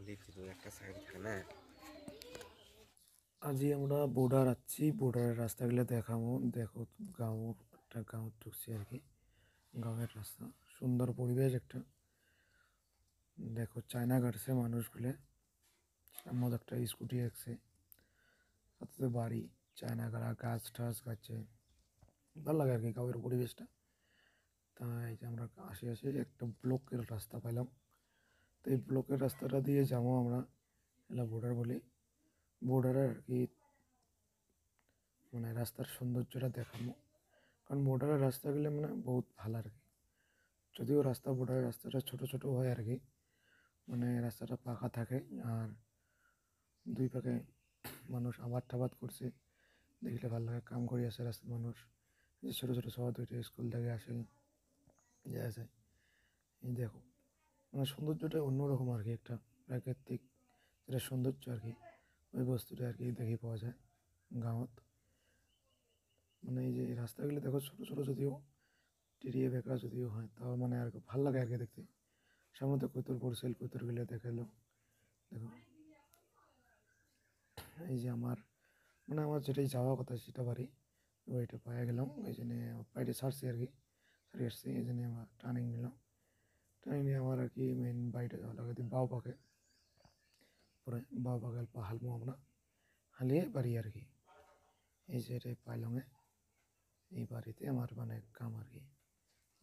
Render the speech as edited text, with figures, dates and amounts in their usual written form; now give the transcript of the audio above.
লিচু একটা সাইড থাকে না। আজি আমরা বর্ডার আছি, বর্ডারের রাস্তাগুলো দেখাবো। দেখো একটা গাঁও ঢুকছি আর কি। গাঁয়ের রাস্তা, সুন্দর পরিবেশ একটা। দেখো চায়না কাটছে মানুষগুলো, সামনে একটা স্কুটি আছে, সাথে বাড়ি, চায়না গাড়া, গাছ টাছ গাছে, ভালো লাগে আর কি গাঁয়ের পরিবেশটা। তাই যে আমরা আসি একটা ব্লকের রাস্তা পাইলাম। তো এই ব্লকের রাস্তাটা দিয়ে যাবো আমরা, এলা বর্ডার বলি। বর্ডারের আর কি মানে রাস্তার সৌন্দর্যটা দেখাবো, কারণ বর্ডারের রাস্তাগুলো মানে বহুত ভালো আর কি। যদিও বর্ডারের রাস্তাটা ছোট ছোট হয় আর কি, মানে রাস্তাটা পাকা থাকে। আর দুই পাকে মানুষ আবাদ টাবাদ করছে, দেখলে ভালো লাগে। কাম করে আসে রাস্তার মানুষ, যে ছোটো ছোটো শহর দুইটা স্কুল থেকে আসে, যায় যায়। এই দেখো মানে সৌন্দর্যটা অন্যরকম আর কি, একটা প্রাকৃতিক যেটা সৌন্দর্য আর কি, ওই বস্তুটা আর কি দেখে পাওয়া যায় গাঁৱত। মানে এই যে এই রাস্তাগুলো দেখো ছোটো ছোটো, যদিও টিরিয়ে বেঁকা যদিও হয়, তাও মানে আর কি ভাল লাগে আর কি দেখতে। সামনে তো কৈতর পড়ছিল, কৈতরগুলো দেখালো। দেখো এই যে আমার যেটাই যাওয়া কথা সেটা বাড়ি, ওইটা পায়ে গেলাম, ওই জন্যে পাইটে ছাড়ছি আর কি, ছাড়িয়ে আসছি। এই জন্যে আমার টার্নিং নিলাম। টার্নিং নিয়ে আমার আর কি মেন বাড়িটা যাওয়া লাগে বাউ পাকে, পরে বাউ পাকে অল্প হালমো আমরা, হালিয়ে বাড়ি আর কি। এই যে এটাই পাইলঙে, এই বাড়িতে আমার মানে কাম আর কি।